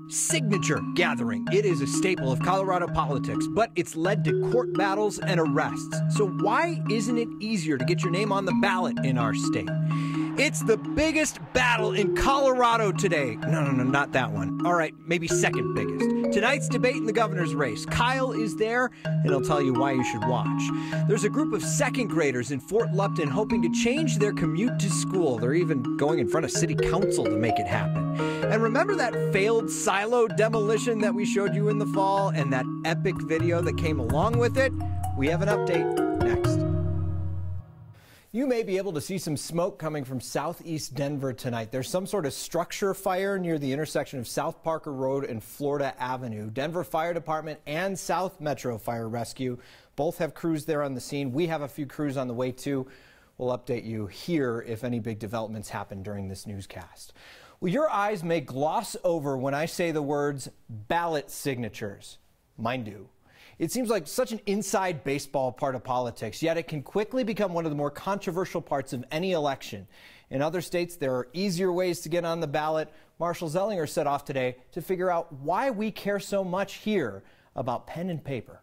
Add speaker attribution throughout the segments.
Speaker 1: Signature gathering. It is a staple of Colorado politics, but it's led to court battles and arrests. So why isn't it easier to get your name on the ballot in our state? It's the biggest battle in Colorado today. No, not that one. All right, maybe second biggest. Tonight's debate in the governor's race. Kyle is there, and he'll tell you why you should watch. There's a group of second graders in Fort Lupton hoping to change their commute to school. They're even going in front of city council to make it happen. And remember that failed silo demolition that we showed you in the fall and that epic video that came along with it? We have an update next. You may be able to see some smoke coming from southeast Denver tonight. There's some sort of structure fire near the intersection of South Parker Road and Florida Avenue. Denver Fire Department and South Metro Fire Rescue both have crews there on the scene. We have a few crews on the way too. We'll update you here if any big developments happen during this newscast. Well, your eyes may gloss over when I say the words ballot signatures. Mine do. It seems like such an inside baseball part of politics, yet it can quickly become one of the more controversial parts of any election. In other states, there are easier ways to get on the ballot. Marshall Zellinger set off today to figure out why we care so much here about pen and paper.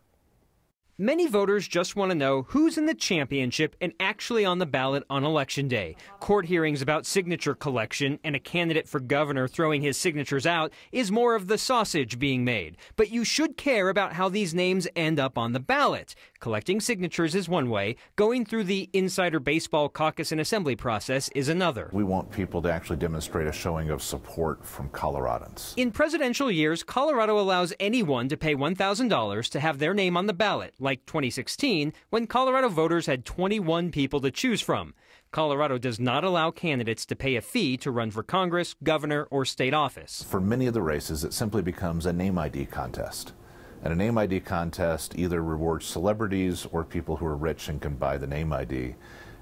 Speaker 2: Many voters just want to know who's in the championship and actually on the ballot on Election Day. Court hearings about signature collection and a candidate for governor throwing his signatures out is more of the sausage being made. But you should care about how these names end up on the ballot. Collecting signatures is one way. Going through the insider baseball caucus and assembly process is another.
Speaker 3: We want people to actually demonstrate a showing of support from Coloradans.
Speaker 2: In presidential years, Colorado allows anyone to pay $1,000 to have their name on the ballot, like 2016, when Colorado voters had 21 people to choose from. Colorado does not allow candidates to pay a fee to run for Congress, governor, or state office.
Speaker 3: For many of the races, it simply becomes a name ID contest. And a name ID contest either rewards celebrities or people who are rich and can buy the name ID,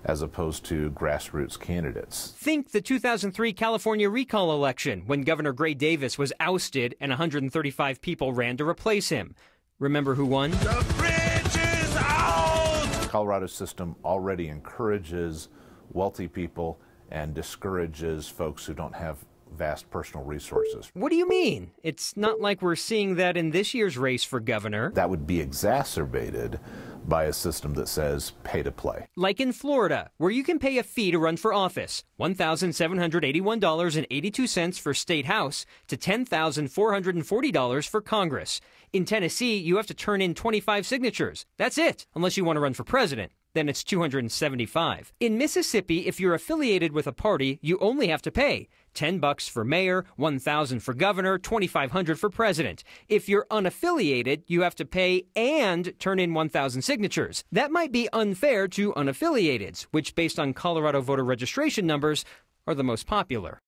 Speaker 3: as opposed to grassroots candidates.
Speaker 2: Think the 2003 California recall election, when Governor Gray Davis was ousted and 135 people ran to replace him. Remember who won?
Speaker 4: The bridge is out!
Speaker 3: Colorado's system already encourages wealthy people and discourages folks who don't have vast personal resources.
Speaker 2: What do you mean? It's not like we're seeing that in this year's race for governor.
Speaker 3: That would be exacerbated by a system that says pay to play.
Speaker 2: Like in Florida, where you can pay a fee to run for office, $1,781.82 for state house to $10,440 for Congress. In Tennessee, you have to turn in 25 signatures. That's it, unless you want to run for president. Then it's 275. In Mississippi, if you're affiliated with a party, you only have to pay $10 for mayor, $1,000 for governor, $2,500 for president. If you're unaffiliated, you have to pay and turn in 1,000 signatures. That might be unfair to unaffiliateds, which, based on Colorado voter registration numbers, are the most popular.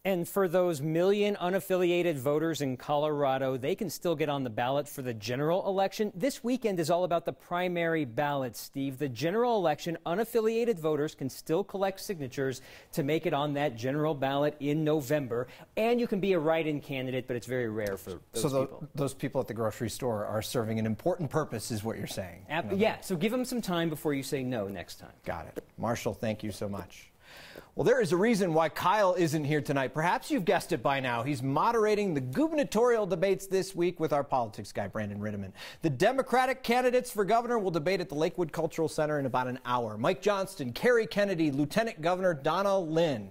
Speaker 2: And for those million unaffiliated voters in Colorado, they can still get on the ballot for the general election. This weekend is all about the primary ballot, Steve. The general election, unaffiliated voters can still collect signatures to make it on that general ballot in November. And you can be a write-in candidate, but it's very rare for those people.
Speaker 1: Those people at the grocery store are serving an important purpose, is what you're saying.
Speaker 2: Yeah, so give them some time before you say no next time.
Speaker 1: Got it. Marshall, thank you so much. Well, there is a reason why Kyle isn't here tonight. Perhaps you've guessed it by now. He's moderating the gubernatorial debates this week with our politics guy, Brandon Ritteman. The Democratic candidates for governor will debate at the Lakewood Cultural Center in about an hour. Mike Johnston, Kerry Kennedy, Lieutenant Governor Donna Lynn.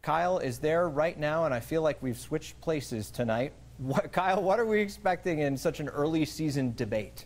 Speaker 1: Kyle is there right now, and I feel like we've switched places tonight. Kyle, what are we expecting in such an early season debate?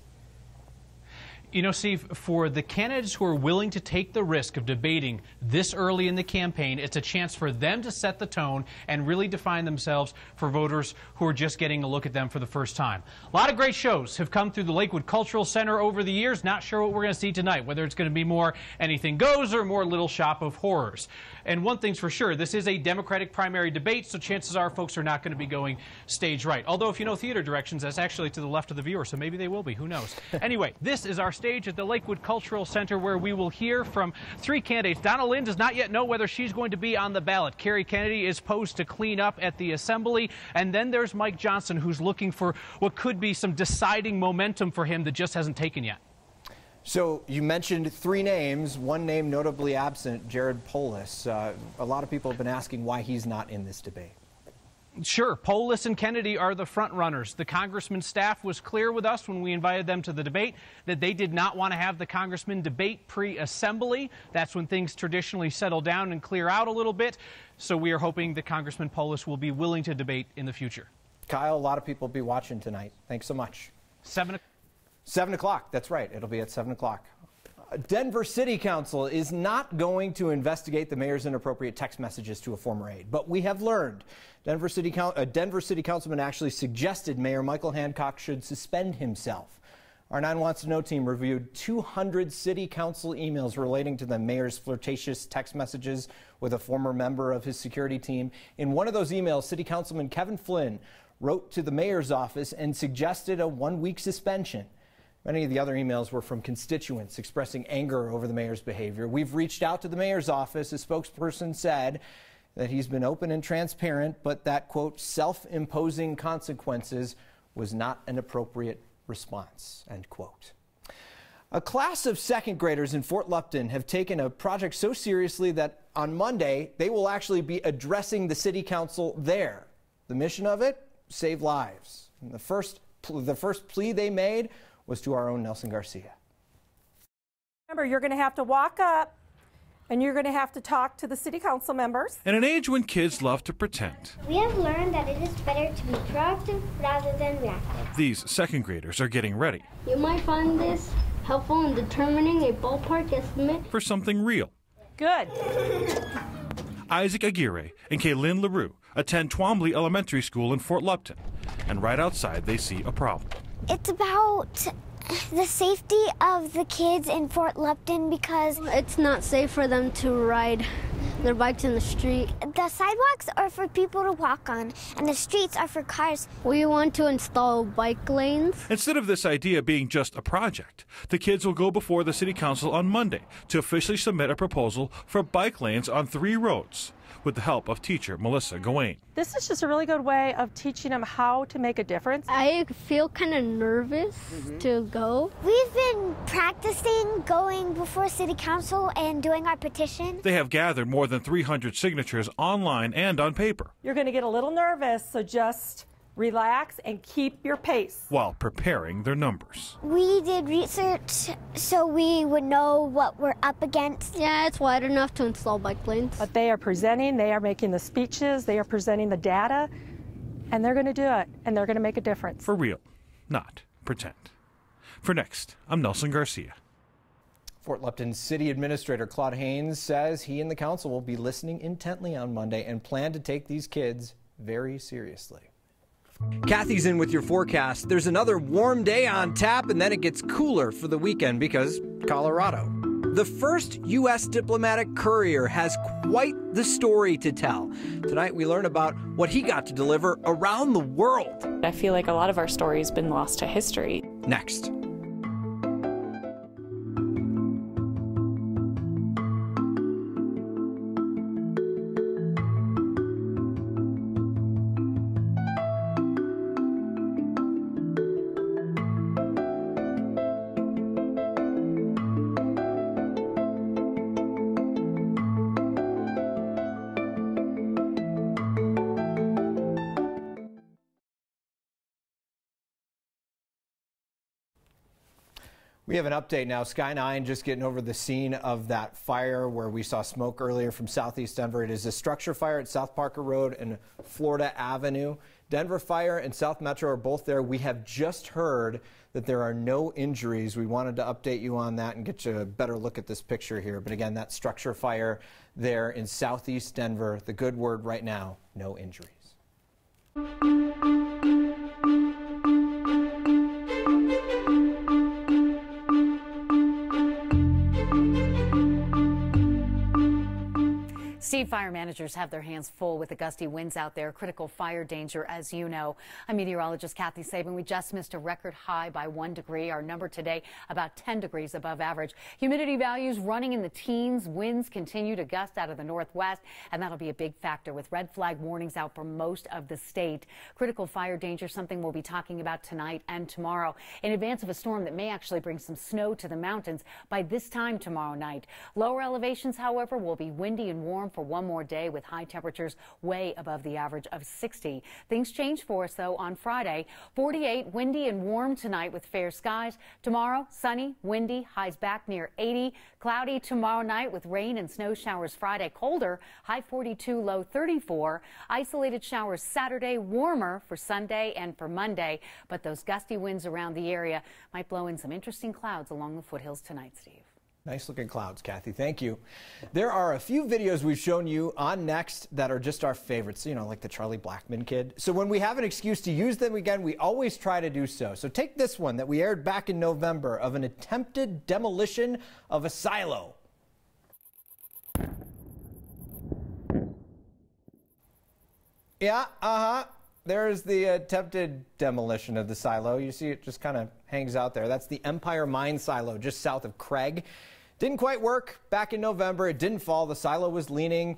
Speaker 5: You know, Steve, for the candidates who are willing to take the risk of debating this early in the campaign, it's a chance for them to set the tone and really define themselves for voters who are just getting a look at them for the first time. A lot of great shows have come through the Lakewood Cultural Center over the years. Not sure what we're going to see tonight, whether it's going to be more Anything Goes or more Little Shop of Horrors. And one thing's for sure, this is a Democratic primary debate, so chances are folks are not going to be going stage right. Although if you know theater directions, that's actually to the left of the viewer, so maybe they will be. Who knows? Anyway, this is our stage at the Lakewood Cultural Center, where we will hear from three candidates. Donna Lynn does not yet know whether she's going to be on the ballot. Kerry Kennedy is posed to clean up at the assembly. And then there's Mike Johnston, who's looking for what could be some deciding momentum for him that just hasn't taken yet.
Speaker 1: So you mentioned three names, one name notably absent, Jared Polis. A lot of people have been asking why he's not in this debate.
Speaker 5: Sure. Polis and Kennedy are the front runners. The congressman's staff was clear with us when we invited them to the debate that they did not want to have the congressman debate pre-assembly. That's when things traditionally settle down and clear out a little bit. So we are hoping that Congressman Polis will be willing to debate in the future.
Speaker 1: Kyle, a lot of people will be watching tonight. Thanks so much.
Speaker 5: 7
Speaker 1: o'clock. That's right. It'll be at 7 o'clock. Denver City Council is not going to investigate the mayor's inappropriate text messages to a former aide, but we have learned Denver City Councilman actually suggested Mayor Michael Hancock should suspend himself. Our 9 Wants to Know team reviewed 200 city council emails relating to the mayor's flirtatious text messages with a former member of his security team. In one of those emails, City Councilman Kevin Flynn wrote to the mayor's office and suggested a 1-week suspension. Many of the other emails were from constituents expressing anger over the mayor's behavior. We've reached out to the mayor's office. A spokesperson said that he's been open and transparent, but that, quote, self-imposing consequences was not an appropriate response, end quote. A class of second graders in Fort Lupton have taken a project so seriously that on Monday they will actually be addressing the city council there. The mission of it? Save lives. And the first plea they made was to our own Nelson Garcia.
Speaker 6: Remember, you're going to have to walk up and you're going to have to talk to the city council members.
Speaker 7: In an age when kids love to pretend,
Speaker 8: we have learned that it is better to be proactive rather than reactive.
Speaker 7: These second graders are getting ready.
Speaker 8: You might find this helpful in determining a ballpark estimate
Speaker 7: for something real.
Speaker 6: Good.
Speaker 7: Isaac Aguirre and Kaylin LaRue attend Twombly Elementary School in Fort Lupton, and right outside they see a problem.
Speaker 9: It's about the safety of the kids in Fort Lupton because
Speaker 8: it's not safe for them to ride their bikes in the street.
Speaker 9: The sidewalks are for people to walk on, and the streets are for cars.
Speaker 8: We want to install bike lanes.
Speaker 7: Instead of this idea being just a project, the kids will go before the city council on Monday to officially submit a proposal for bike lanes on 3 roads, with the help of teacher Melissa Gawain.
Speaker 6: This is just a really good way of teaching them how to make a difference.
Speaker 8: I feel kind of nervous to go.
Speaker 9: We've been practicing going before city council and doing our petition.
Speaker 7: They have gathered more than 300 signatures online and on paper.
Speaker 6: You're going to get a little nervous, so just relax and keep your pace
Speaker 7: while preparing their numbers.
Speaker 9: We did research so we would know what we're up against.
Speaker 8: Yeah, it's wide enough to install bike lanes.
Speaker 6: But they are presenting, they are making the speeches, they are presenting the data, and they're going to do it, and they're going to make a difference.
Speaker 7: For real, not pretend. For Next, I'm Nelson Garcia.
Speaker 1: Fort Lupton City Administrator Claude Haynes says he and the council will be listening intently on Monday and plan to take these kids very seriously. Kathy's in with your forecast. There's another warm day on tap, and then it gets cooler for the weekend because Colorado. The first U.S. Diplomatic Courier has quite the story to tell. Tonight we learn about what he got to deliver around the world.
Speaker 10: I feel like a lot of our story has been lost to history.
Speaker 1: Next. We have an update now. Sky 9 just getting over the scene of that fire where we saw smoke earlier from southeast Denver. It is a structure fire at South Parker Road and Florida Avenue. Denver Fire and South Metro are both there. We have just heard that there are no injuries. We wanted to update you on that and get you a better look at this picture here. But again, that structure fire there in southeast Denver. The good word right now, no injuries.
Speaker 11: Steve, fire managers have their hands full with the gusty winds out there. Critical fire danger, as you know. I'm meteorologist Kathy Sabin. We just missed a record high by 1 degree. Our number today about 10 degrees above average. Humidity values running in the teens. Winds continue to gust out of the northwest, and that'll be a big factor with red flag warnings out for most of the state. Critical fire danger, something we'll be talking about tonight and tomorrow in advance of a storm that may actually bring some snow to the mountains by this time tomorrow night. Lower elevations, however, will be windy and warm for for one more day with high temperatures way above the average of 60. Things change for us, though, on Friday. 48, windy and warm tonight with fair skies. Tomorrow, sunny, windy, highs back near 80. Cloudy tomorrow night with rain and snow showers Friday. Colder, high 42, low 34. Isolated showers Saturday, warmer for Sunday and for Monday. But those gusty winds around the area might blow in some interesting clouds along the foothills tonight, Steve.
Speaker 1: Nice looking clouds, Kathy. Thank you. There are a few videos we've shown you on Next that are just our favorites, you know, like the Charlie Blackmon kid. So when we have an excuse to use them again, we always try to do so. So take this one that we aired back in November of an attempted demolition of a silo. Yeah, There's the attempted demolition of the silo. You see it just kind of hangs out there. That's the Empire Mine silo just south of Craig. Didn't quite work back in November. It didn't fall. The silo was leaning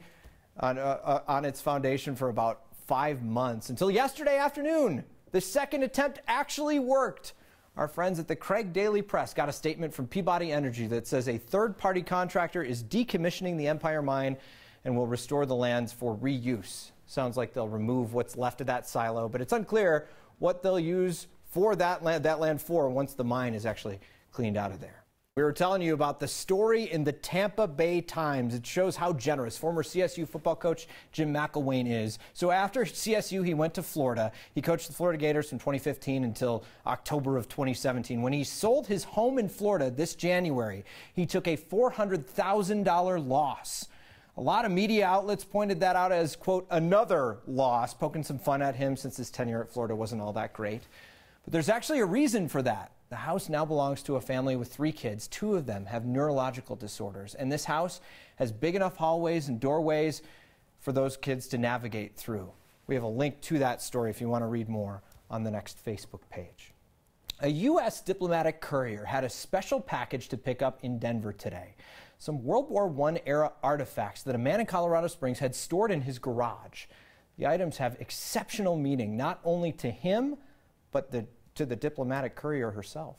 Speaker 1: on its foundation for about 5 months until yesterday afternoon. The second attempt actually worked. Our friends at the Craig Daily Press got a statement from Peabody Energy that says a third-party contractor is decommissioning the Empire Mine and will restore the lands for reuse. Sounds like they'll remove what's left of that silo, but it's unclear what they'll use for that land for once the mine is actually cleaned out of there. We were telling you about the story in the Tampa Bay Times. It shows how generous former CSU football coach Jim McElwain is. So after CSU, he went to Florida. He coached the Florida Gators from 2015 until October of 2017. When he sold his home in Florida this January, he took a $400,000 loss. A lot of media outlets pointed that out as, quote, another loss, poking some fun at him since his tenure at Florida wasn't all that great. But there's actually a reason for that. The house now belongs to a family with 3 kids. 2 of them have neurological disorders. And this house has big enough hallways and doorways for those kids to navigate through. We have a link to that story if you want to read more on the Next Facebook page. A U.S. Diplomatic Courier had a special package to pick up in Denver today. Some World War I era artifacts that a man in Colorado Springs had stored in his garage. The items have exceptional meaning, not only to him, but to the Diplomatic Courier herself.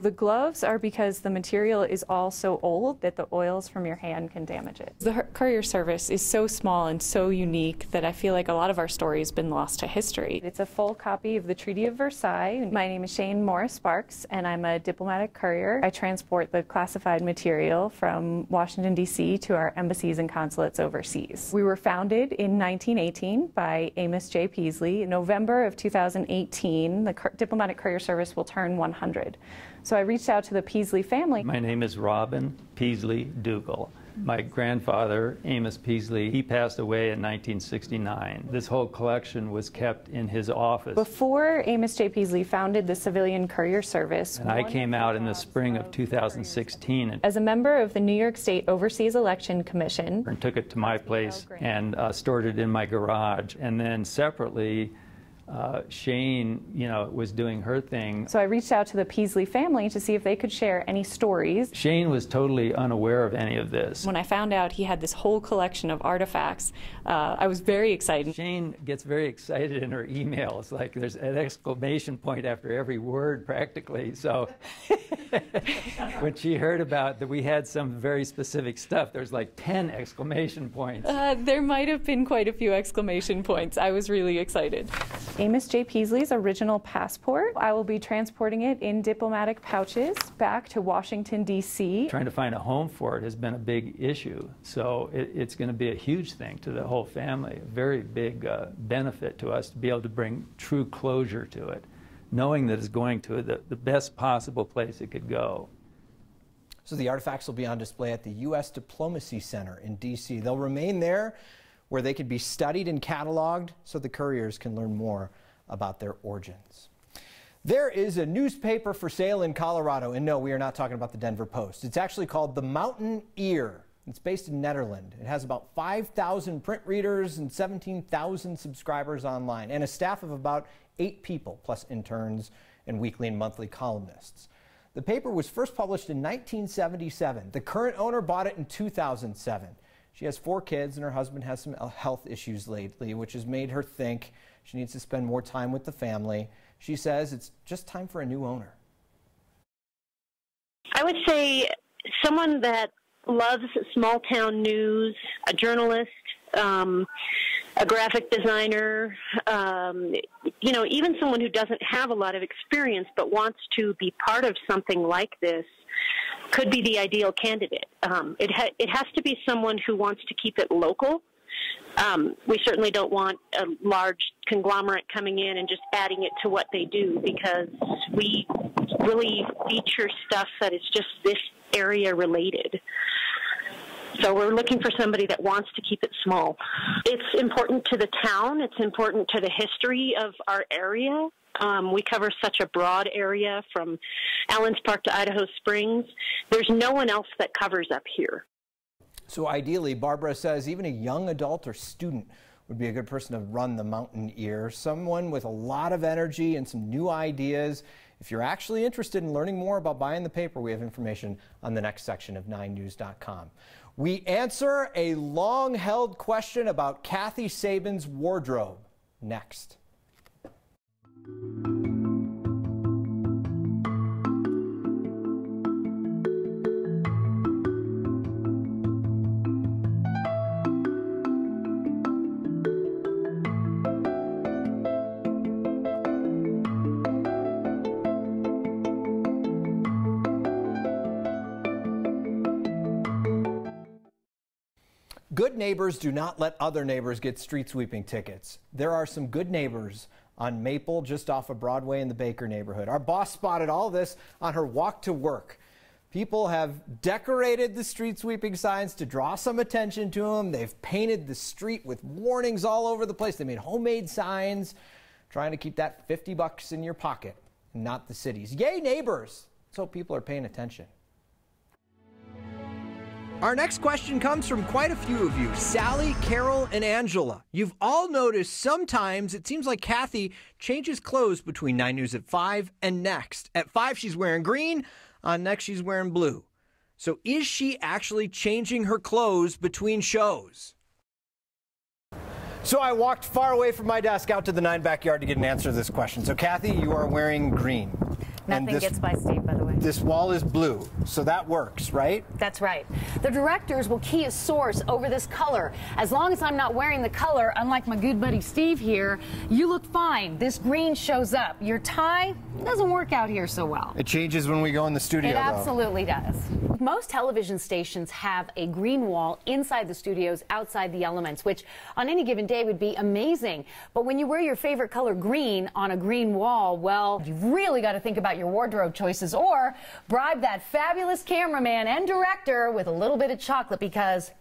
Speaker 10: The gloves are because the material is all so old that the oils from your hand can damage it. The courier service is so small and so unique that I feel like a lot of our story has been lost to history. It's a full copy of the Treaty of Versailles. My name is Shane Morris Sparks, and I'm a diplomatic courier. I transport the classified material from Washington, D.C. to our embassies and consulates overseas. We were founded in 1918 by Amos J. Peasley. In November of 2018, the Diplomatic Courier Service will turn 100. So I reached out to the Peasley family.
Speaker 12: My name is Robin Peasley Dougal. My grandfather, Amos Peasley, he passed away in 1969. This whole collection was kept in his office.
Speaker 10: Before Amos J. Peasley founded the Civilian Courier Service,
Speaker 12: and I came out in the spring of 2016
Speaker 10: as a member of the New York State Overseas Election Commission,
Speaker 12: and took it to my place and stored it in my garage. And then separately, Shane, was doing her thing.
Speaker 10: So I reached out to the Peasley family to see if they could share any stories.
Speaker 12: Shane was totally unaware of any of this.
Speaker 10: When I found out he had this whole collection of artifacts, I was very excited.
Speaker 12: Shane gets very excited in her emails, like there's an exclamation point after every word practically. So when she heard about that we had some very specific stuff, there's like 10 exclamation points.
Speaker 10: There might have been quite a few exclamation points. I was really excited. Amos J. Peasley's original passport. I will be transporting it in diplomatic pouches back to Washington, D.C.
Speaker 12: Trying to find a home for it has been a big issue, so it's going to be a huge thing to the whole family, a very big benefit to us to be able to bring true closure to it, knowing that it's going to the best possible place it could go.
Speaker 1: So the artifacts will be on display at the U.S. Diplomacy Center in D.C. They'll remain there, where they could be studied and cataloged so the couriers can learn more about their origins. There is a newspaper for sale in Colorado, and no, we are not talking about the Denver Post. It's actually called the Mountain Ear. It's based in Netherlands. It has about 5,000 print readers and 17,000 subscribers online, and a staff of about 8 people, plus interns and weekly and monthly columnists. The paper was first published in 1977. The current owner bought it in 2007. She has 4 kids, and her husband has some health issues lately, which has made her think she needs to spend more time with the family. She says it's just time for a new owner.
Speaker 13: I would say someone that loves small town news, a journalist, a graphic designer, even someone who doesn't have a lot of experience but wants to be part of something like this could be the ideal candidate. It has to be someone who wants to keep it local. We certainly don't want a large conglomerate coming in and just adding it to what they do, because we really feature stuff that is just this area related. So we're looking for somebody that wants to keep it small. It's important to the town. It's important to the history of our area. We cover such a broad area from Allens Park to Idaho Springs. There's no one else that covers up here.
Speaker 1: So ideally, Barbara says even a young adult or student would be a good person to run the Mountain Ear, someone with a lot of energy and some new ideas. If you're actually interested in learning more about buying the paper, we have information on the next section of 9news.com. We answer a long-held question about Kathy Sabin's wardrobe next. Good neighbors do not let other neighbors get street sweeping tickets. There are some good neighbors on Maple, just off of Broadway in the Baker neighborhood. Our boss spotted all this on her walk to work. People have decorated the street sweeping signs to draw some attention to them. They've painted the street with warnings all over the place. They made homemade signs, trying to keep that $50 in your pocket, not the city's. Yay, neighbors! So people are paying attention. Our next question comes from quite a few of you, Sally, Carol, and Angela. You've all noticed sometimes it seems like Kathy changes clothes between 9 News at 5 and Next. At 5, she's wearing green. On Next, she's wearing blue. So is she actually changing her clothes between shows? So I walked far away from my desk out to the 9 backyard to get an answer to this question. So Kathy, you are wearing green.
Speaker 11: Nothing gets by Steve, by the way.
Speaker 1: This wall is blue, so that works, right?
Speaker 11: That's right. The directors will key a source over this color. As long as I'm not wearing the color, unlike my good buddy Steve here, you look fine. This green shows up. Your tie doesn't work out here so well.
Speaker 1: It changes when we go in the studio,
Speaker 11: It absolutely does. Most television stations have a green wall inside the studios, outside the elements, which on any given day would be amazing. But when you wear your favorite color green on a green wall, well, you've really got to think about your wardrobe choices, or bribe that fabulous cameraman and director with a little bit of chocolate, because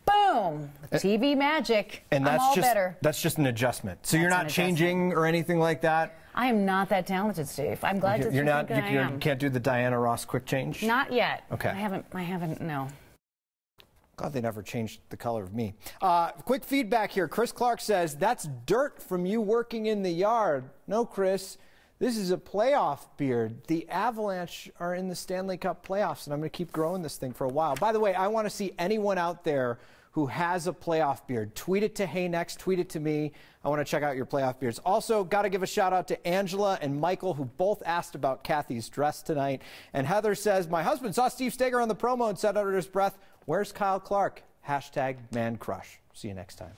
Speaker 11: boom, TV magic.
Speaker 1: And that's
Speaker 11: I'm all
Speaker 1: just
Speaker 11: better.
Speaker 1: That's just an adjustment. So you're not changing or anything like that?
Speaker 11: I am not that talented, Steve. I'm glad that you think I am.
Speaker 1: You can't do the Diana Ross quick change?
Speaker 11: Not yet.
Speaker 1: Okay.
Speaker 11: I haven't, no.
Speaker 1: God, they never changed the color of me. Quick feedback here. Chris Clark says, that's dirt from you working in the yard. No, Chris. This is a playoff beard. The Avalanche are in the Stanley Cup playoffs, and I'm going to keep growing this thing for a while. By the way, I want to see anyone out there who has a playoff beard. Tweet it to Hey Next, tweet it to me. I want to check out your playoff beards. Also, got to give a shout out to Angela and Michael, who both asked about Kathy's dress tonight. And Heather says, my husband saw Steve Steger on the promo and said under his breath, where's Kyle Clark? #ManCrush. See you next time.